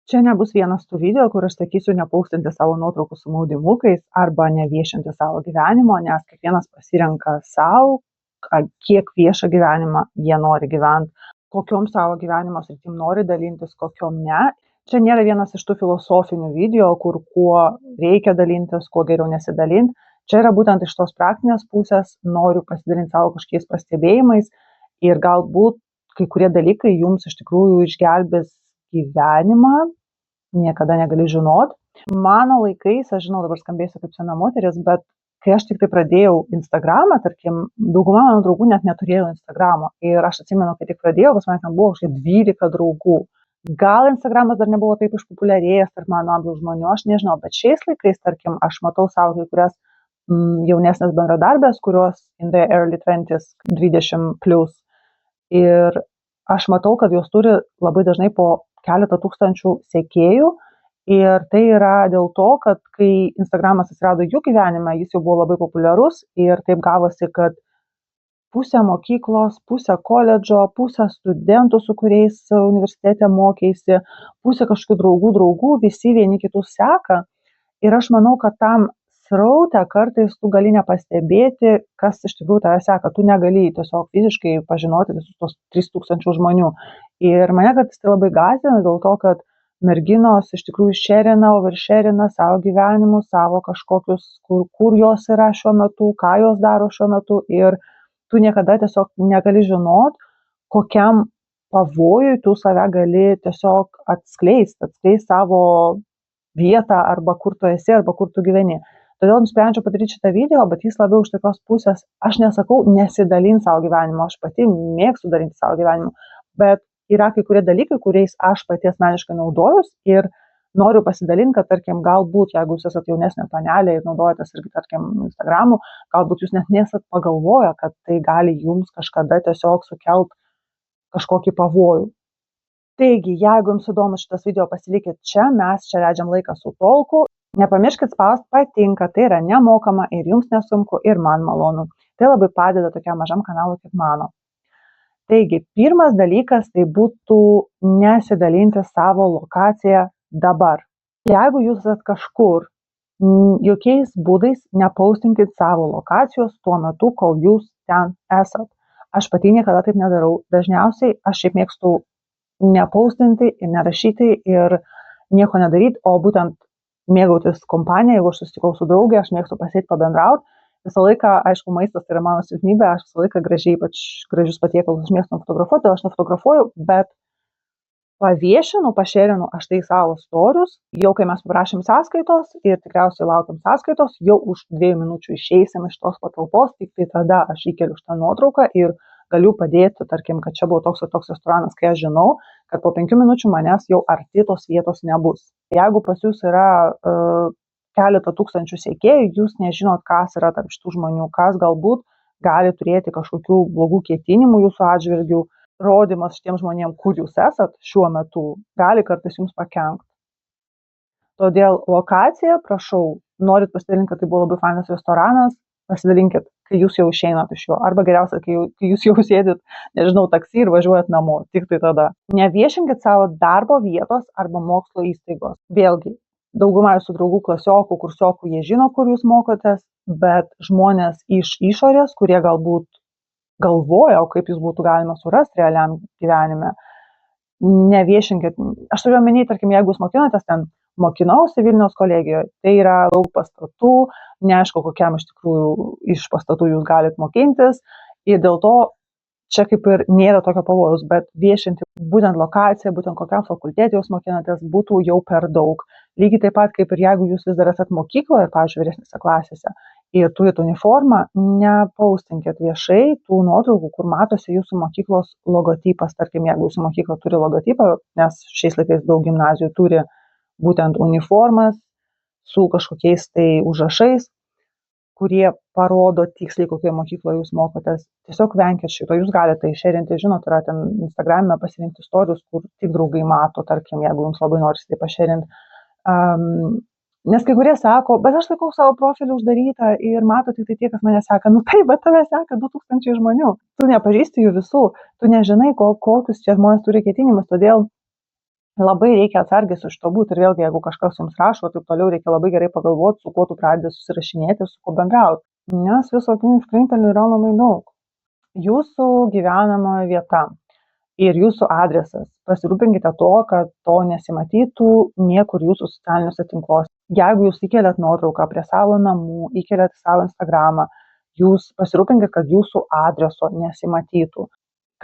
Čia nebus vienas tų video, kur aš sakysiu nepaustinti savo nuotraukų su maudimukais arba neviešinti savo gyvenimo, nes kiekvienas pasirenka savo, kiek viešą gyvenimą jie nori gyventi, kokiom savo gyvenimo sritim nori dalintis, kokiom ne. Čia nėra vienas iš tų filosofinių video, kur kuo reikia dalintis, kuo geriau nesidalinti. Čia yra būtent iš tos praktinės pusės, noriu pasidalinti savo kažkokiais pastebėjimais ir galbūt kai kurie dalykai jums iš tikrųjų išgelbės gyvenimą, niekada negali žinot. Mano laikais, aš žinau, dabar skambėsiu kaip sena moteris, bet kai aš tik tai pradėjau Instagramą, tarkim, dauguma mano draugų net neturėjo Instagramo. Ir aš atsimenu, kai tik pradėjau, pas mane ten buvo 12 draugų. Gal Instagramas dar nebuvo taip išpopuliarėjęs tarp mano amžiaus žmonių, aš nežinau, bet šiais laikais, tarkim, aš matau savo kai kurias jaunesnės bendradarbės, kurios in the early 20s, 20+. Ir aš matau, kad jos turi labai dažnai po keletą tūkstančių sekėjų ir tai yra dėl to, kad kai Instagramas atsirado jų gyvenime, jis jau buvo labai populiarus ir taip gavosi, kad pusę mokyklos, pusę koledžo, pusę studentų, su kuriais universitete mokėsi, pusę kažkokių draugų, visi vieni kitus seka ir aš manau, kad tam sraute kartais tu gali nepastebėti, kas iš tikrųjų tave seka. Tu negali tiesiog fiziškai pažinoti visus tos 3000 žmonių. Ir mane kartais tai labai gąsdina dėl to, kad merginos iš tikrųjų oversharina savo gyvenimus, savo kažkokius, kur jos yra šiuo metu, ką jos daro šiuo metu. Ir tu niekada tiesiog negali žinot, kokiam pavojui tu save gali tiesiog atskleisti savo vietą arba kur tu esi, arba kur tu gyveni. Todėl nusprendžiau padaryti šitą video, bet jis labiau iš tokios pusės, aš nesakau nesidalint savo gyvenimo, aš pati mėgstu dalinti savo gyvenimu, bet yra kai kurie dalykai, kuriais aš pati asmeniškai naudojus ir noriu pasidalinti, kad tarkim, galbūt, jeigu jūs esate jaunesnė panelė ir naudojatės irgi, tarkim, Instagramu, galbūt jūs net nesat pagalvoję, kad tai gali jums kažkada tiesiog sukelt kažkokį pavojų. Taigi, jeigu jums įdomus šitas video, pasilikit čia, mes čia leidžiam laiką su Talku. Nepamirškit spausti patinka, tai yra nemokama ir jums nesunku ir man malonu. Tai labai padeda tokiam mažam kanalui kaip mano. Taigi, pirmas dalykas tai būtų nesidalinti savo lokaciją dabar. Jeigu jūs esat kažkur, jokiais būdais nepaustinkit savo lokacijos tuo metu, kol jūs ten esat. Aš pati niekada taip nedarau. Dažniausiai aš šiaip mėgstu nepaustinti ir nerašyti ir nieko nedaryti, o būtent mėgautis kompaniją. Jeigu aš susitikau su draugė, aš mėgstu pasėti pabendrauti. Visą laiką, aišku, maistas tai yra mano silpnybė, aš visą laiką ypač gražius patiekalus aš mėgstu nufotografuoti, aš nufotografuoju, bet paviešinu, pašerinu aš tai savo storius, jau kai mes paprašėm sąskaitos ir tikriausiai laukiam sąskaitos, jau už 2 minučių išeisim iš tos patalpos, tik tai tada aš įkeliu šitą nuotrauką ir galiu padėti, tarkim, kad čia buvo toks ir toks restoranas, kai aš žinau, kad po 5 minučių manęs jau arti tos vietos nebus. Jeigu pas jūs yra keletą tūkstančių sekėjų, jūs nežinot, kas yra tarp šitų žmonių, kas galbūt gali turėti kažkokių blogų ketinimų jūsų atžvilgių. Rodymas šitiem žmonėm, kur jūs esat šiuo metu, gali kartais jums pakenkti. Todėl lokacija, prašau, norit pasidalinti, kad tai buvo labai fainas restoranas, pasidalinkit, kai jūs jau išeinat iš jo. Arba geriausia, kai jūs jau sėdit, nežinau, taksi ir važiuojat namo, tik tai tada. Neviešinkit savo darbo vietos arba mokslo įstaigos. Vėlgi, dauguma jūsų draugų, klasiokų, kursiokų, jie žino, kur jūs mokotės, bet žmonės iš išorės, kurie galbūt galvoja, o kaip jūs būtų galima surasti realiam gyvenime, neviešinkit. Aš turiu omeny, tarkim, jeigu jūs mokinatės ten, mokinausi Vilniaus kolegijoje, tai yra daug pastatų, neaišku, kokiam iš tikrųjų iš pastatų jūs galite mokintis ir dėl to čia kaip ir nėra tokio pavojus, bet viešinti būtent lokaciją, būtent kokiam fakultete jūs mokinatės, būtų jau per daug. Lygiai taip pat, kaip ir jeigu jūs vis dar esat mokykloje, pavyzdžiui, vyresnėse klasėse ir turite uniformą, nepaustinkit viešai tų nuotraukų, kur matosi jūsų mokyklos logotipas. Tarkim, jeigu jūsų mokykla turi logotipą, nes šiais laikais daug gimnazijų turi būtent uniformas su kažkokiais tai užrašais, kurie parodo tiksliai, kokioje mokykloje jūs mokotės. Tiesiog venkit šito, jūs galite tai šerinti, žinot, yra ten Instagram'e pasirinkti istorijus, kur tik draugai mato, tarkim, jeigu jums labai norisi tai pašerinti. Nes kai kurie sako, bet aš laikau savo profilį uždarytą ir mato tik tai tie, kas mane seka. Nu taip, bet tave seka 2000 žmonių. Tu nepažįsti jų visų, tu nežinai, kokius čia žmonės turi ketinimus, todėl Labai reikia atsargiai su šito būti ir vėlgi, jeigu kažkas jums rašo, taip toliau reikia labai gerai pagalvoti, su kuo tu pradedi susirašinėti, su kuo bendrauti. Nes visokių iškrinktelių yra labai daug. Jūsų gyvenamoji vieta ir jūsų adresas. Pasirūpinkite to, kad to nesimatytų niekur jūsų socialiniuose tinkluose. Jeigu jūs įkeliat nuotrauką prie savo namų, įkeliat savo Instagramą, jūs pasirūpinkite, kad jūsų adreso nesimatytų,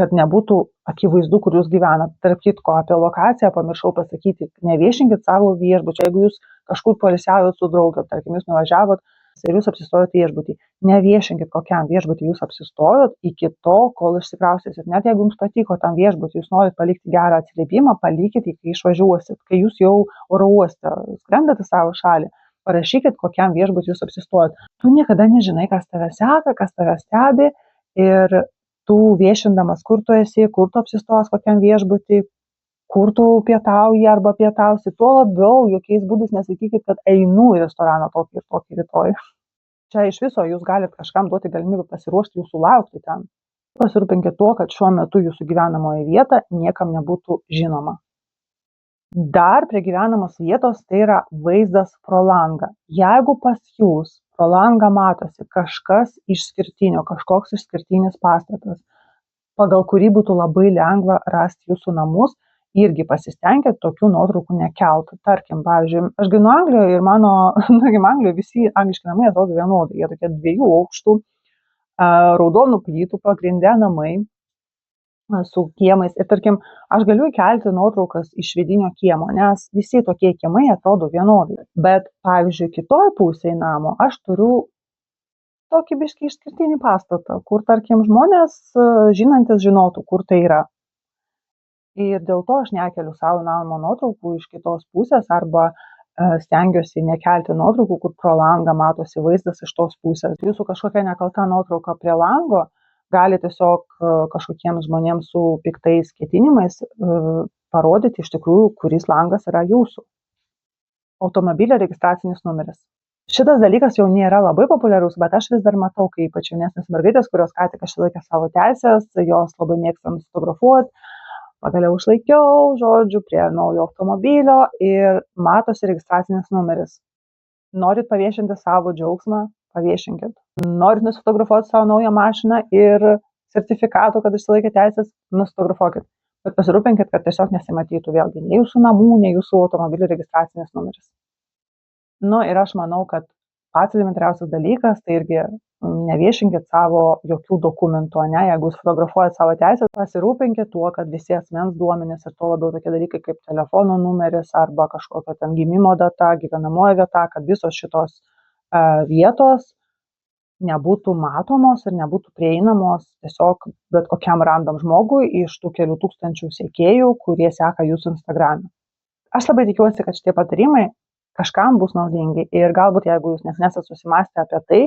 kad nebūtų akivaizdu, kur jūs gyvenat. Tarp kitko, apie lokaciją pamiršau pasakyti, neviešinkit savo viešbučio. Jeigu jūs kažkur poilsiavot su drauge, tarkim, jūs nuvažiavot ir jūs apsistojot viešbutį, neviešinkit, kokiam viešbutį jūs apsistojot iki to, kol išsikraustysit. Net jeigu jums patiko tam viešbutį, jūs norit palikti gerą atsiliepimą, palikit jį, kai išvažiuosit. Kai jūs jau oro uoste skrendat į savo šalį, parašykit, kokiam viešbutį jūs apsistojot. Tu niekada nežinai, kas tave seka, kas tave stebi ir tu viešindamas, kur tu esi, kur tu apsistojęs, kokiam viešbutį, kur tu pietauji arba pietausi, tuo labiau jokiais būdais nesakykit, kad einu į restoraną tokį ir tokį rytoj. Čia iš viso jūs galite kažkam duoti galimybę pasiruošti jūsų laukti ten. Pasirūpinkit tuo, kad šiuo metu jūsų gyvenamoji vieta niekam nebūtų žinoma. Dar prie gyvenamos vietos tai yra vaizdas pro langą. Jeigu pas jūs pro langą matosi kažkas išskirtinio, kažkoks išskirtinis pastatas, pagal kurį būtų labai lengva rasti jūsų namus, irgi pasistengėt tokių nuotraukų nekelt. Tarkim, pavyzdžiui, aš gyvenu Anglijoje ir mano, Anglijoje visi angliški namai atrodo vienodai. Jie tokie 2 aukštų, raudonų plytų pagrinde namai su kiemais. Ir tarkim, aš galiu įkelti nuotraukas iš vidinio kiemo, nes visi tokie kiemai atrodo vienodai. Bet, pavyzdžiui, kitoj pusėje namo aš turiu tokį biškį išskirtinį pastatą, kur, tarkim, žmonės žinantis žinotų, kur tai yra. Ir dėl to aš nekeliu savo namo nuotraukų iš kitos pusės arba stengiuosi nekelti nuotraukų, kur pro langą matosi vaizdas iš tos pusės. Jūsų kažkokia nekalta nuotrauka prie lango gali tiesiog kažkokiems žmonėms su piktais ketinimais parodyti iš tikrųjų, kuris langas yra jūsų. Automobilio registracinis numeris. Šitas dalykas jau nėra labai populiarus, bet aš vis dar matau, kai ypač jaunesnės mergaitės, kurios ką tik išlaikė savo teisės, jos labai mėgsta nusifotografuoti. Pagaliau išlaikiau, žodžiu, prie naujo automobilio ir matosi registracinis numeris. Norit paviešinti savo džiaugsmą? Paviešinkit. Norit nusifotografuoti savo naują mašiną ir sertifikatų, kad išsilaikė teisės, nusifotografuokit. Bet pasirūpinkit, kad tiesiog nesimatytų vėlgi nei jūsų namų, nei jūsų automobilių registracinis numeris. Ir aš manau, kad pats elementariausias dalykas, tai irgi neviešinkit savo jokių dokumentų, ne? Jeigu jūs fotografuojat savo teisės, pasirūpinkit tuo, kad visi asmens duomenys ir tuo labiau tokie dalykai kaip telefono numeris arba kažkokia ten gimimo data, gyvenamoji vieta, kad visos šitos vietos nebūtų matomos ir nebūtų prieinamos tiesiog bet kokiam random žmogui iš tų kelių tūkstančių sekėjų, kurie seka jūsų Instagram'e. Aš labai tikiuosi, kad šitie patarimai kažkam bus naudingi ir galbūt jeigu jūs net nesat susimąstę apie tai,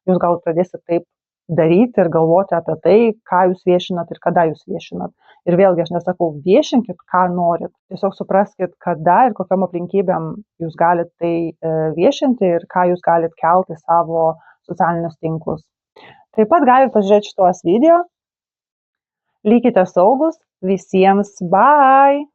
jūs galbūt pradėsit taip daryti ir galvoti apie tai, ką jūs viešinat ir kada jūs viešinat. Ir vėlgi aš nesakau, viešinkit, ką norit. Tiesiog supraskit, kada ir kokiam aplinkybėm jūs galite tai viešinti ir ką jūs galite kelti savo socialinius tinklus. Taip pat galite pažiūrėti šitos video. Likite saugus. Visiems bye!